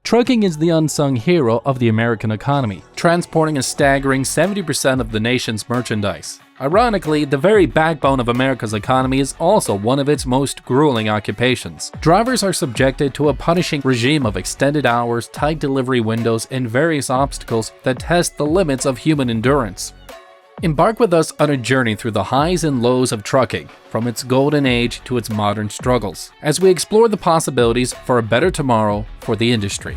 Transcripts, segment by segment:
Trucking is the unsung hero of the American economy, transporting a staggering 70% of the nation's merchandise. Ironically, the very backbone of America's economy is also one of its most grueling occupations. Drivers are subjected to a punishing regime of extended hours, tight delivery windows, and various obstacles that test the limits of human endurance. Embark with us on a journey through the highs and lows of trucking, from its golden age to its modern struggles, as we explore the possibilities for a better tomorrow for the industry.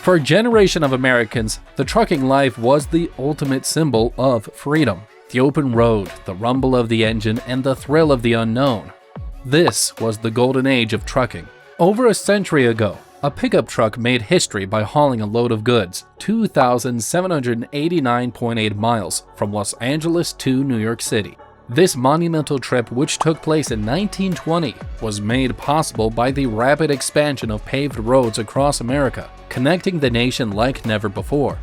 For a generation of Americans, the trucking life was the ultimate symbol of freedom. The open road, the rumble of the engine, and the thrill of the unknown. This was the golden age of trucking. Over a century ago, a pickup truck made history by hauling a load of goods, 2,789.8 miles, from Los Angeles to New York City. This monumental trip, which took place in 1920, was made possible by the rapid expansion of paved roads across America, connecting the nation like never before.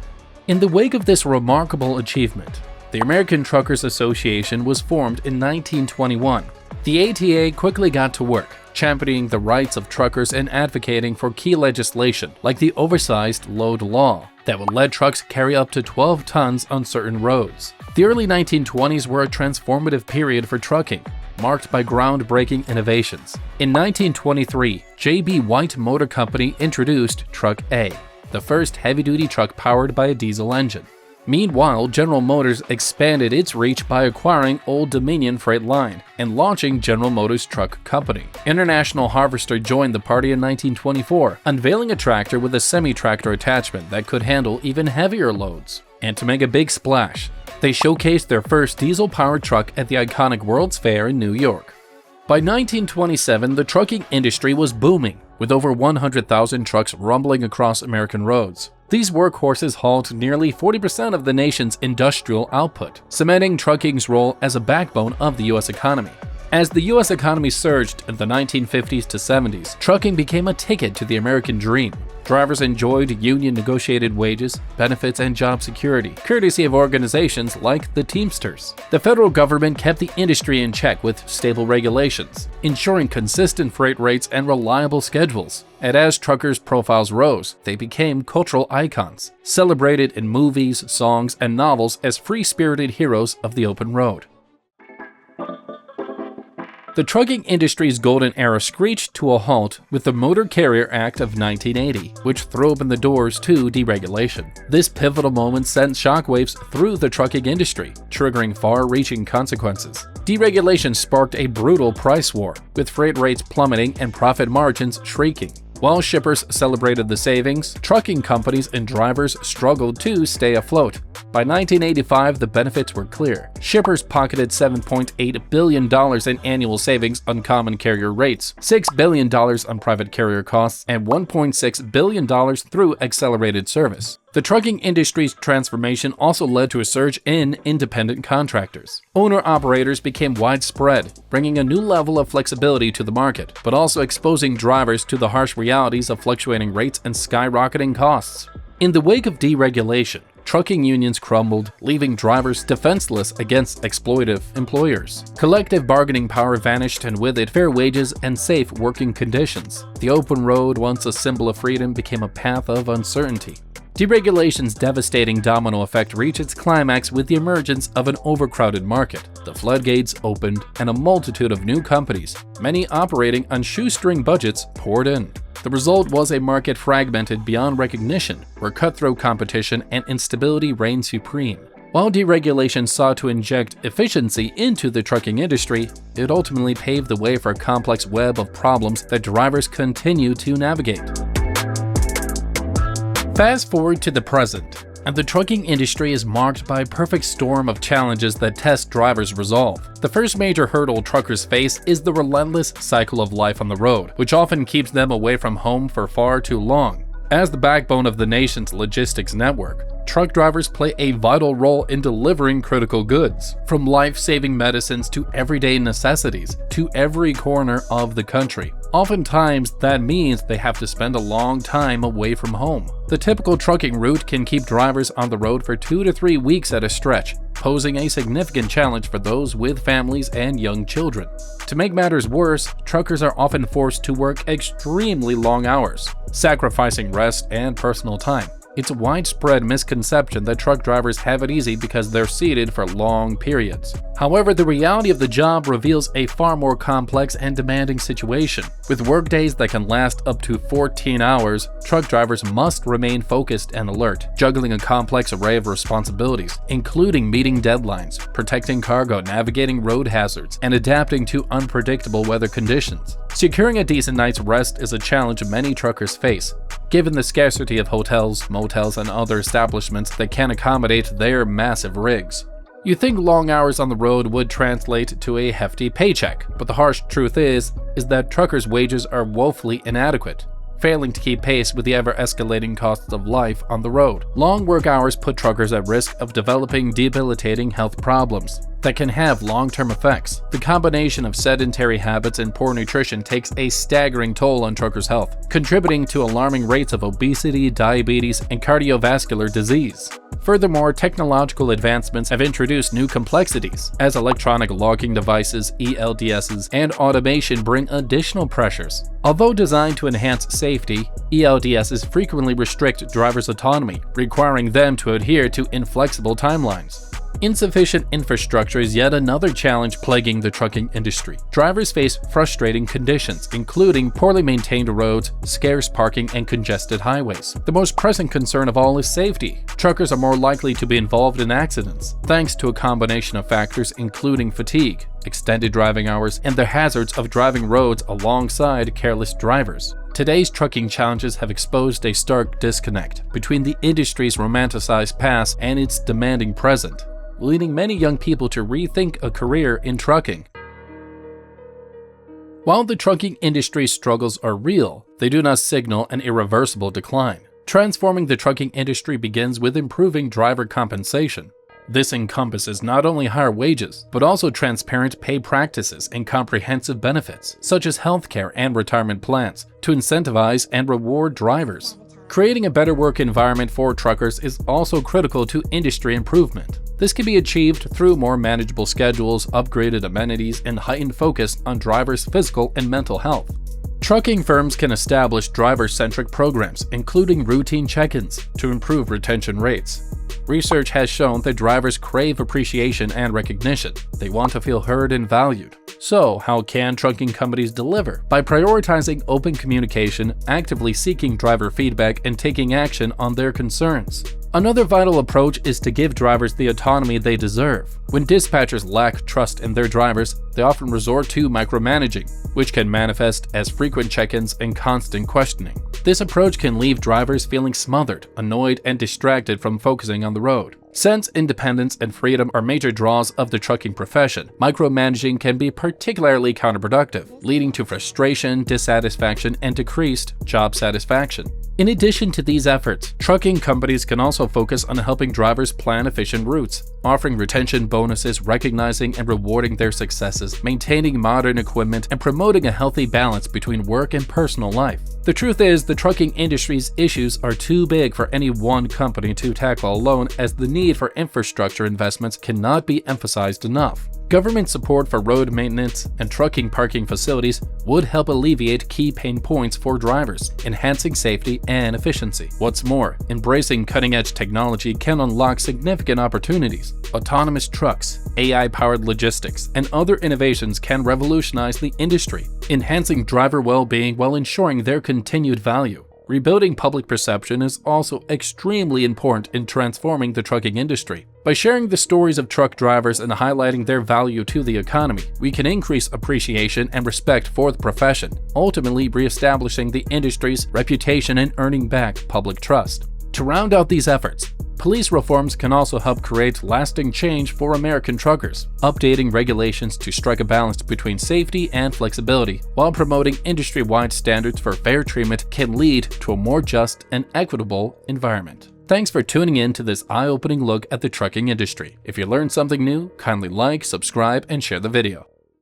In the wake of this remarkable achievement, the American Truckers Association was formed in 1921. The ATA quickly got to work, championing the rights of truckers and advocating for key legislation like the oversized load law that would let trucks carry up to 12 tons on certain roads. The early 1920s were a transformative period for trucking, marked by groundbreaking innovations. In 1923, J.B. White Motor Company introduced Truck A, the first heavy-duty truck powered by a diesel engine. Meanwhile, General Motors expanded its reach by acquiring Old Dominion Freight Line and launching General Motors Truck Company. International Harvester joined the party in 1924, unveiling a tractor with a semi-tractor attachment that could handle even heavier loads. And to make a big splash, they showcased their first diesel-powered truck at the iconic World's Fair in New York. By 1927, the trucking industry was booming, with over 100,000 trucks rumbling across American roads. These workhorses hauled nearly 40% of the nation's industrial output, cementing trucking's role as a backbone of the U.S. economy. As the U.S. economy surged in the 1950s to 70s, trucking became a ticket to the American dream. Drivers enjoyed union-negotiated wages, benefits, and job security, courtesy of organizations like the Teamsters. The federal government kept the industry in check with stable regulations, ensuring consistent freight rates and reliable schedules. And as truckers' profiles rose, they became cultural icons, celebrated in movies, songs, and novels as free-spirited heroes of the open road. The trucking industry's golden era screeched to a halt with the Motor Carrier Act of 1980, which threw open the doors to deregulation. This pivotal moment sent shockwaves through the trucking industry, triggering far-reaching consequences. Deregulation sparked a brutal price war, with freight rates plummeting and profit margins shrinking. While shippers celebrated the savings, trucking companies and drivers struggled to stay afloat. By 1985, the benefits were clear. Shippers pocketed $7.8 billion in annual savings on common carrier rates, $6 billion on private carrier costs, and $1.6 billion through accelerated service. The trucking industry's transformation also led to a surge in independent contractors. Owner-operators became widespread, bringing a new level of flexibility to the market, but also exposing drivers to the harsh realities of fluctuating rates and skyrocketing costs. In the wake of deregulation, trucking unions crumbled, leaving drivers defenseless against exploitive employers. Collective bargaining power vanished, and with it, fair wages and safe working conditions. The open road, once a symbol of freedom, became a path of uncertainty. Deregulation's devastating domino effect reached its climax with the emergence of an overcrowded market. The floodgates opened, and a multitude of new companies, many operating on shoestring budgets, poured in. The result was a market fragmented beyond recognition, where cutthroat competition and instability reigned supreme. While deregulation sought to inject efficiency into the trucking industry, it ultimately paved the way for a complex web of problems that drivers continue to navigate. Fast forward to the present, and the trucking industry is marked by a perfect storm of challenges that test drivers' resolve. The first major hurdle truckers face is the relentless cycle of life on the road, which often keeps them away from home for far too long. As the backbone of the nation's logistics network, truck drivers play a vital role in delivering critical goods, from life-saving medicines to everyday necessities, to every corner of the country. Oftentimes, that means they have to spend a long time away from home. The typical trucking route can keep drivers on the road for 2 to 3 weeks at a stretch, posing a significant challenge for those with families and young children. To make matters worse, truckers are often forced to work extremely long hours, sacrificing rest and personal time. It's a widespread misconception that truck drivers have it easy because they're seated for long periods. However, the reality of the job reveals a far more complex and demanding situation. With workdays that can last up to 14 hours, truck drivers must remain focused and alert, juggling a complex array of responsibilities, including meeting deadlines, protecting cargo, navigating road hazards, and adapting to unpredictable weather conditions. Securing a decent night's rest is a challenge many truckers face, given the scarcity of hotels, motels, and other establishments that can accommodate their massive rigs. You think long hours on the road would translate to a hefty paycheck, but the harsh truth is that truckers' wages are woefully inadequate, failing to keep pace with the ever-escalating costs of life on the road. Long work hours put truckers at risk of developing debilitating health problems that can have long-term effects. The combination of sedentary habits and poor nutrition takes a staggering toll on truckers' health, contributing to alarming rates of obesity, diabetes, and cardiovascular disease. Furthermore, technological advancements have introduced new complexities, as electronic logging devices, ELDSs, and automation bring additional pressures. Although designed to enhance safety, ELDSs frequently restrict drivers' autonomy, requiring them to adhere to inflexible timelines. Insufficient infrastructure is yet another challenge plaguing the trucking industry. Drivers face frustrating conditions, including poorly maintained roads, scarce parking, and congested highways. The most pressing concern of all is safety. Truckers are more likely to be involved in accidents, thanks to a combination of factors including fatigue, extended driving hours, and the hazards of driving roads alongside careless drivers. Today's trucking challenges have exposed a stark disconnect between the industry's romanticized past and its demanding present, leading many young people to rethink a career in trucking. While the trucking industry's struggles are real, they do not signal an irreversible decline. Transforming the trucking industry begins with improving driver compensation. This encompasses not only higher wages, but also transparent pay practices and comprehensive benefits, such as healthcare and retirement plans, to incentivize and reward drivers. Creating a better work environment for truckers is also critical to industry improvement. This can be achieved through more manageable schedules, upgraded amenities, and heightened focus on drivers' physical and mental health. Trucking firms can establish driver-centric programs, including routine check-ins, to improve retention rates. Research has shown that drivers crave appreciation and recognition. They want to feel heard and valued. So, how can trucking companies deliver? By prioritizing open communication, actively seeking driver feedback, and taking action on their concerns. Another vital approach is to give drivers the autonomy they deserve. When dispatchers lack trust in their drivers, they often resort to micromanaging, which can manifest as frequent check-ins and constant questioning. This approach can leave drivers feeling smothered, annoyed, and distracted from focusing on the road. Since independence and freedom are major draws of the trucking profession, micromanaging can be particularly counterproductive, leading to frustration, dissatisfaction, and decreased job satisfaction. In addition to these efforts, trucking companies can also focus on helping drivers plan efficient routes, offering retention bonuses, recognizing and rewarding their successes, maintaining modern equipment, and promoting a healthy balance between work and personal life. The truth is, the trucking industry's issues are too big for any one company to tackle alone, as the need for infrastructure investments cannot be emphasized enough. Government support for road maintenance and trucking parking facilities would help alleviate key pain points for drivers, enhancing safety and efficiency. What's more, embracing cutting-edge technology can unlock significant opportunities. Autonomous trucks, AI-powered logistics, and other innovations can revolutionize the industry, enhancing driver well-being while ensuring their continued value. Rebuilding public perception is also extremely important in transforming the trucking industry. By sharing the stories of truck drivers and highlighting their value to the economy, we can increase appreciation and respect for the profession, ultimately re-establishing the industry's reputation and earning back public trust. To round out these efforts, police reforms can also help create lasting change for American truckers. Updating regulations to strike a balance between safety and flexibility while promoting industry-wide standards for fair treatment can lead to a more just and equitable environment. Thanks for tuning in to this eye-opening look at the trucking industry. If you learned something new, kindly like, subscribe, and share the video.